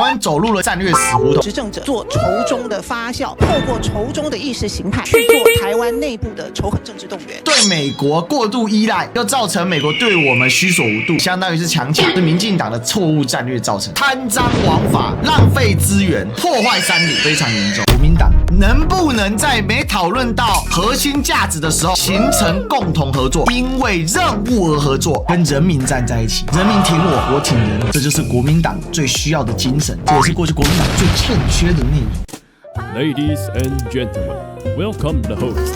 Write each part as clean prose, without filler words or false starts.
湾走入了战略死胡同。执政者做仇中的发酵，透过仇中的意识形态去做台湾内部的仇恨政治动员，对美国过度依赖，又造成美国对我们虚所无度，相当于是强抢，是民进党的错误战略造成，贪赃枉法、浪费资源、破坏山林，非常严重。国民党能不能在没讨论到核心价值的时候形成共同合作，因为任务而合作，跟人民站在一起，人民挺我，我挺人，这就是国民党最需要的精神，这也是过去国民党最欠缺的内容。Ladies and gentlemen, welcome the host.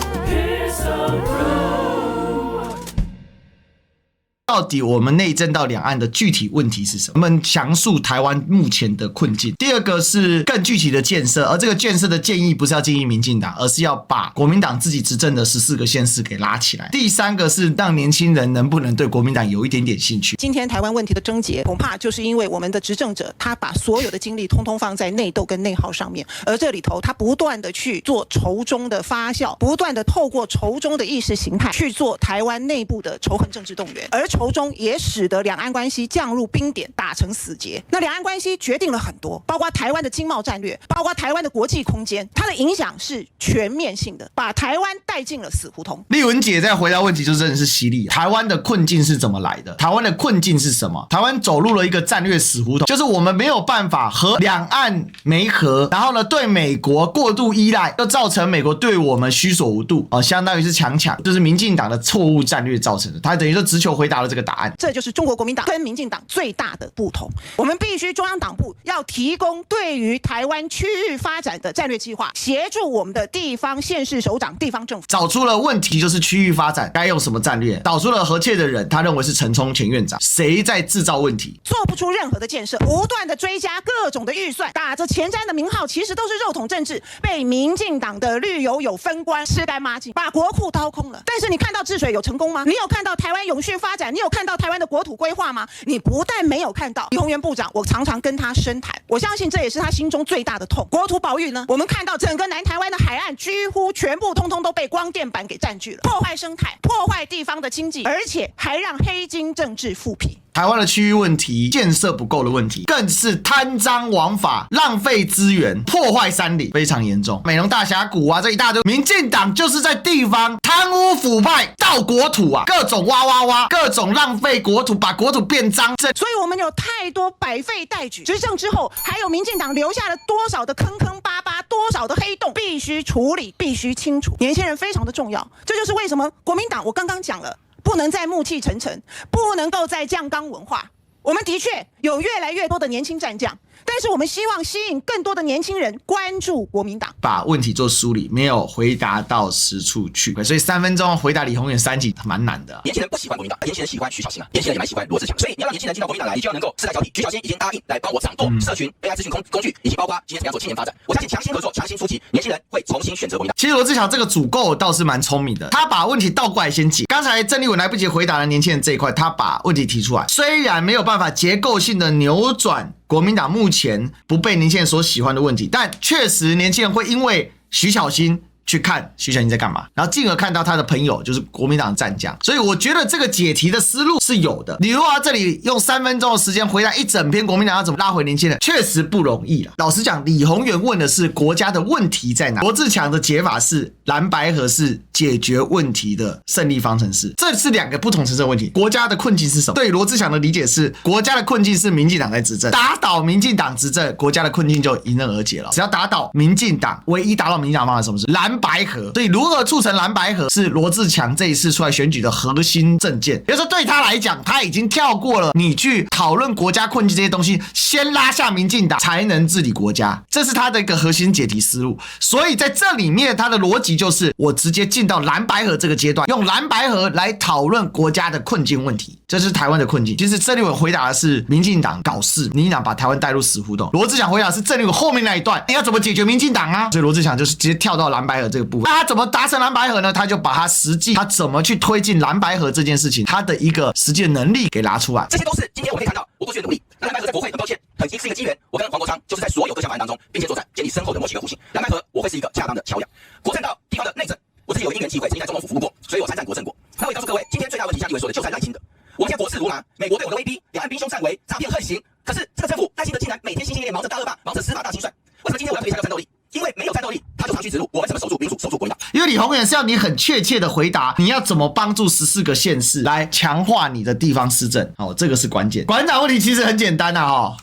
到底我们内政到两岸的具体问题是什么？我们详述台湾目前的困境。第二个是更具体的建设，而这个建设的建议不是要建议民进党，而是要把国民党自己执政的14个县市给拉起来。第三个是让年轻人能不能对国民党有一点点兴趣。今天台湾问题的症结，恐怕就是因为我们的执政者他把所有的精力通通放在内斗跟内耗上面，而这里头他不断的去做仇中的发酵，不断的透过仇中的意识形态去做台湾内部的仇恨政治动员，而仇中也使得两岸关系降入冰点，打成死结。那两岸关系决定了很多，包括台湾的经贸战略，包括台湾的国际空间，它的影响是全面性的，把台湾带进了死胡同。丽文姐在回答问题就真的是犀利。台湾的困境是怎么来的？台湾的困境是什么？台湾走入了一个战略死胡同，就是我们没有办法和两岸媒合，然后呢对美国过度依赖，又造成美国对我们虚所无度，相当于是强抢，就是民进党的错误战略造成的。他等于说直球回答了这个答案。这就是中国国民党跟民进党最大的不同。我们必须中央党部要提供对于台湾区域发展的战略计划，协助我们的地方县市首长、地方政府找出了问题，就是区域发展该用什么战略。找出了和切的人，他认为是陈冲前院长，谁在制造问题？做不出任何的建设，不断的追加各种的预算，打着前瞻的名号，其实都是肉桶政治，被民进党的绿油有分官吃干抹净，把国库掏空了。但是你看到治水有成功吗？你有看到台湾永续发展？你有看到台湾的国土规划吗？你不但没有看到。李鸿源部长，我常常跟他深谈，我相信这也是他心中最大的痛。国土保育呢，我们看到整个南台湾的海岸几乎全部通通都被光电板给占据了，破坏生态，破坏地方的经济，而且还让黑金政治复辟。台湾的区域问题、建设不够的问题，更是贪赃枉法、浪费资源、破坏山林，非常严重。美浓大峡谷啊，这一大堆，民进党就是在地方贪污腐败、盗国土啊，各种挖，各种浪费国土，把国土变脏。所以我们有太多百废待举，执政之后还有民进党留下了多少的坑坑巴巴，多少的黑洞，必须处理，必须清除。年轻人非常的重要，这就是为什么国民党我刚刚讲了，不能再暮气沉沉，不能够再酱缸文化。我们的确有越来越多的年轻战将，但是我们希望吸引更多的年轻人关注国民党。把问题做梳理，没有回答到实处去，所以3分钟回答李鸿源3集蛮难的。年轻人不喜欢国民党，年轻人喜欢徐小新年轻人也蛮喜欢罗志强，所以你要让年轻人进到国民党来，你就要能够世代交替。徐小新已经答应来帮我掌舵社群 AI 资讯工具，以及包括今天怎么样做青年发展。我相信强心合作、强心出击，年轻人会重新选择国民党。其实罗志强这个主构倒是蛮聪明的，他把问题倒过来先解。刚才郑丽文来不及回答了年轻人这一块，他把问题提出来，虽然没有办法结构性的扭转国民党目前不被年轻人所喜欢的问题，但确实年轻人会因为徐小新去看徐小新在干嘛，然后进而看到他的朋友就是国民党的战将，所以我觉得这个解题的思路是有的。你如果要这里用3分钟的时间回答一整篇国民党要怎么拉回年轻人，确实不容易了。老实讲，李鸿源问的是国家的问题在哪，罗志强的解法是蓝白合是解决问题的胜利方程式，这是2个不同层次的问题。国家的困境是什么？对罗志强的理解是，国家的困境是民进党在执政，打倒民进党执政，国家的困境就迎刃而解了。只要打倒民进党，唯一打倒民进党方法是什么？是蓝白合。所以如何促成蓝白合是罗志强这一次出来选举的核心政见。比如说对他来讲，他已经跳过了你去讨论国家困境这些东西，先拉下民进党才能治理国家，这是他的一个核心解题思路。所以在这里面他的逻辑就是我直接进到蓝白合这个阶段，用蓝白合来讨论国家的困境问题，这是台湾的困境。其实郑丽文回答的是民进党搞事，民进党把台湾带入死胡同。罗志强回答是郑丽文后面那一段，你要怎么解决民进党啊？所以罗志强就是直接跳到蓝白合这个部分。那他怎么达成蓝白合呢？他就把他实际他怎么去推进蓝白合这件事情，他的一个实际的能力给拿出来。这些都是今天我们可以看到我过去的努力。蓝白合在国会很抱歉，是一个机缘。我跟黄国昌就是在所有各项法案当中并肩作战，建立深厚的默契和互信。蓝白合我会是一个恰当的桥梁。国政到地方的内政，我自己有因缘机会曾经在总统府服务过，所以我参战国政过。那我也告诉各位，今天最大问题像立委说的，就是赖清德。我们现在国事如麻，美国对我的威逼，两岸兵凶战危，诈骗横行。可是这个政府赖清德竟然每天心心念念忙着大恶霸，忙着司法大清算。为什么今天我要特别强调战斗力？因为没有战斗力，他就长驱直入。我们怎么守住民主、守住国民党？因为李鸿源是要你很确切的回答，你要怎么帮助14个县市来强化你的地方施政？这个是关键。馆长问题其实很简单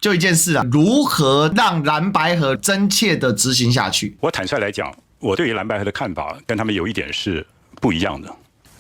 就一件事如何让蓝白合真切的执行下去？我坦率来讲，我对于蓝白合的看法跟他们有一点是不一样的。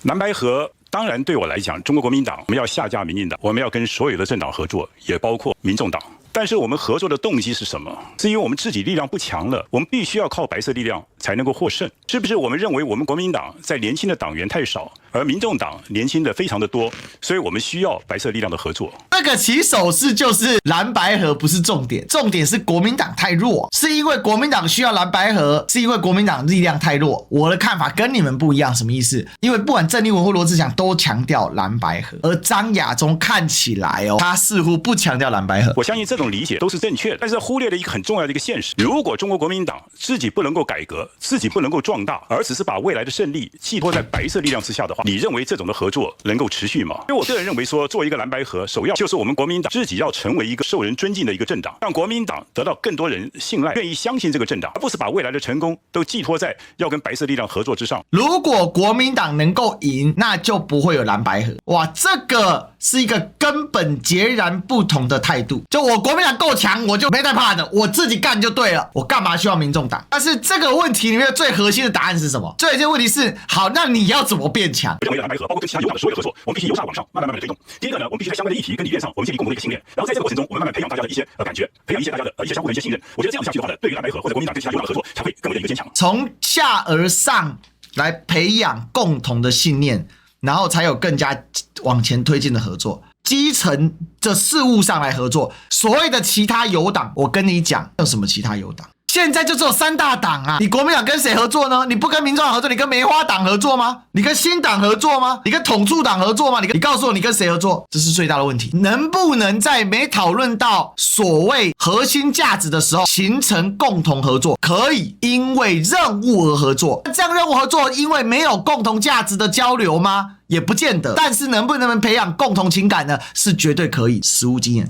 蓝白合当然对我来讲，中国国民党我们要下架民进党，我们要跟所有的政党合作，也包括民众党。但是我们合作的动机是什么？是因为我们自己力量不强了，我们必须要靠白色力量才能够获胜。是不是我们认为我们国民党在年轻的党员太少，而民众党年轻的非常的多，所以我们需要白色力量的合作？这个起手式就是蓝白合不是重点，重点是国民党太弱，是因为国民党需要蓝白合，是因为国民党力量太弱。我的看法跟你们不一样，什么意思？因为不管郑丽文或罗志祥都强调蓝白合，而张亚中看起来他似乎不强调蓝白合。我相信这种理解都是正确的，但是忽略了一个很重要的一个现实：如果中国国民党自己不能够改革，自己不能够壮大，而只是把未来的胜利寄托在白色力量之下的话，你认为这种的合作能够持续吗？因为我个人认为说，做一个蓝白合，首要就是我们国民党自己要成为一个受人尊敬的一个政党，让国民党得到更多人信赖，愿意相信这个政党，而不是把未来的成功都寄托在要跟白色力量合作之上。如果国民党能够赢，那就不会有蓝白合。哇，这个是一个根本截然不同的态度。就我国民党够强，我就没在怕的，我自己干就对了，我干嘛需要民众党？但是这个问题里面最核心的答案是什么？最核心的问题是，好，那你要怎么变强？我认为蓝白合包括跟其他友党的所有合作，我们必须由下往上，慢慢的推动。第一个呢，我们必须在相关的议题跟理念上，我们建立共同的一个信念，然后在这个过程中，我们慢慢培养大家的一些感觉，培养一些大家的一些相互的一些信任。我觉得这样下去的话呢，对于蓝白合或者国民党跟其他友党的合作，才会更为的一个坚强。从下而上来培养共同的信念，然后才有更加往前推进的合作。基层的事务上来合作，所谓的其他友党，我跟你讲，有什么其他友党？现在就只有3大党啊！你国民党跟谁合作呢？你不跟民众党合作，你跟梅花党合作吗？你跟新党合作吗？你跟统促党合作吗？你告诉我你跟谁合作？这是最大的问题。能不能在没讨论到所谓核心价值的时候形成共同合作？可以，因为任务而合作。这样任务合作，因为没有共同价值的交流吗？也不见得，但是能不能培养共同情感呢？是绝对可以。实务经验，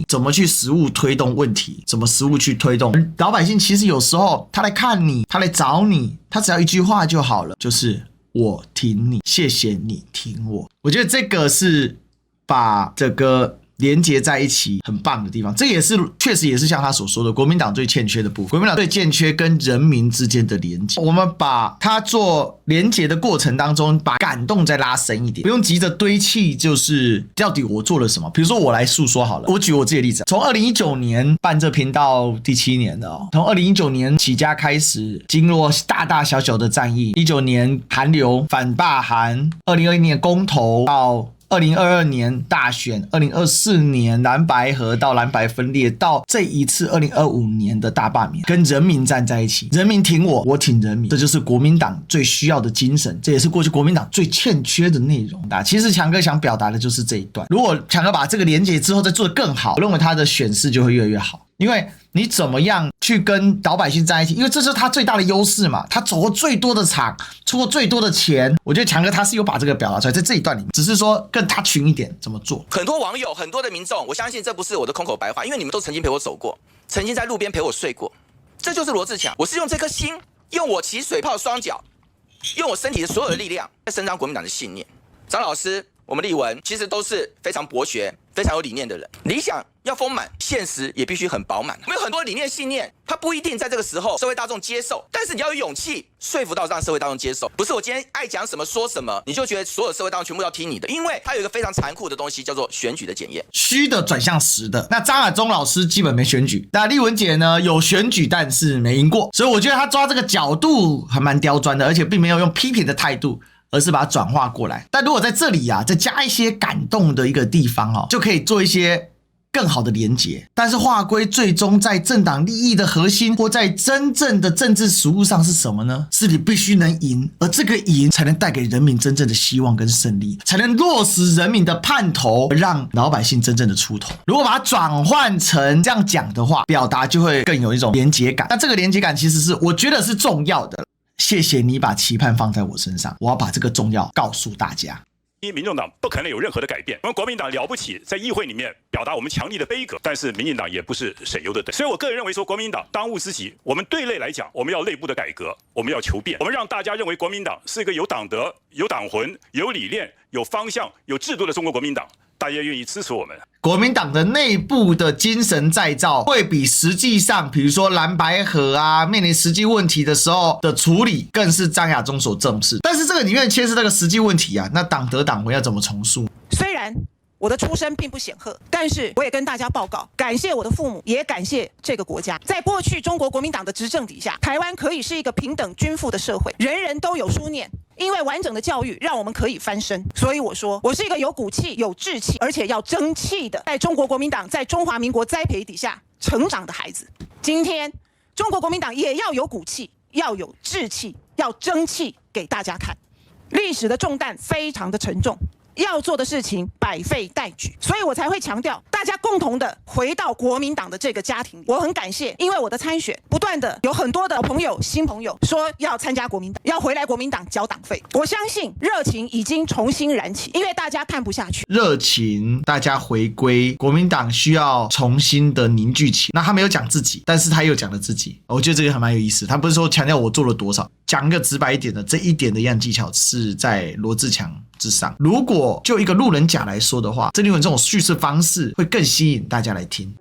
怎么去实务推动问题？怎么实务去推动？老百姓其实有时候他来看你，他来找你，他只要一句话就好了，就是我挺你，谢谢你挺我。我觉得这个是把这个连结在一起很棒的地方，这也是确实也是像他所说的，国民党最欠缺的部分。国民党最欠缺跟人民之间的连结。我们把它做连结的过程当中，把感动再拉深一点，不用急着堆砌，就是到底我做了什么。比如说我来诉说好了，我举我自己的例子，从2019年办这频道第7年了从2019年起家开始，经过大大小小的战役，19年韩流反罢韩，2021年公投到2022年大选，2024年蓝白合到蓝白分裂，到这一次2025年的大罢免，跟人民站在一起，人民挺我，我挺人民，这就是国民党最需要的精神，这也是过去国民党最欠缺的内容。其实强哥想表达的就是这一段。如果强哥把这个连结之后再做得更好，我认为他的选势就会越来越好。因为你怎么样去跟老百姓在一起，因为这是他最大的优势嘛，他走过最多的场，出过最多的钱，我觉得强哥他是有把这个表达出来，在这一段里面，只是说更他群一点怎么做。很多网友、很多的民众，我相信这不是我的空口白话，因为你们都曾经陪我走过，曾经在路边陪我睡过。这就是罗志强，我是用这颗心，用我骑水炮双脚，用我身体的所有的力量，在伸张国民党的信念。张老师，我们立文其实都是非常博学、非常有理念的人，理想要丰满，现实也必须很饱满。我们有很多理念信念，它不一定在这个时候社会大众接受，但是你要有勇气说服到让社会大众接受。不是我今天爱讲什么说什么，你就觉得所有社会大众全部要听你的，因为它有一个非常残酷的东西，叫做选举的检验，虚的转向实的。那张亚中老师基本没选举，那丽文姐呢有选举，但是没赢过，所以我觉得他抓这个角度还蛮刁钻的，而且并没有用批评的态度，而是把它转化过来。但如果在这里再加一些感动的一个地方就可以做一些更好的连结。但是划归最终在政党利益的核心，或在真正的政治实务上是什么呢？是你必须能赢，而这个赢才能带给人民真正的希望跟胜利，才能落实人民的盼头，让老百姓真正的出头。如果把它转换成这样讲的话，表达就会更有一种连结感。那这个连结感其实是我觉得是重要的。谢谢你把期盼放在我身上，我要把这个重要告诉大家。民众党不可能有任何的改变。我们国民党了不起，在议会里面表达我们强力的悲歌，但是民进党也不是省油的灯。所以我个人认为说，国民党当务之急，我们对内来讲，我们要内部的改革，我们要求变，我们让大家认为国民党是一个有党德、有党魂、有理念、有方向、有制度的中国国民党，大家愿意支持我们。国民党的内部的精神再造会比实际上，比如说蓝白合啊，面临实际问题的时候的处理，更是张亚中所重视。但是这个里面牵涉那个实际问题啊，那党德党魂要怎么重塑？虽然我的出身并不显赫，但是我也跟大家报告，感谢我的父母，也感谢这个国家。在过去中国国民党的执政底下，台湾可以是一个平等均富的社会，人人都有书念。因为完整的教育让我们可以翻身，所以我说我是一个有骨气、有志气，而且要争气的，在中国国民党、在中华民国栽培底下成长的孩子。今天中国国民党也要有骨气，要有志气，要争气给大家看。历史的重担非常的沉重，要做的事情百废待举，所以我才会强调大家共同的回到国民党的这个家庭。我很感谢，因为我的参选不断的有很多的朋友、新朋友说要参加国民党，要回来国民党缴党费。我相信热情已经重新燃起，因为大家看不下去，热情大家回归，国民党需要重新的凝聚起。那他没有讲自己，但是他又讲了自己，我觉得这个还蛮有意思。他不是说强调我做了多少，讲一个直白一点的，这一点的样技巧是在罗智强之上。如果就一个路人甲来说的话，郑丽文这种叙事方式会更吸引大家来听。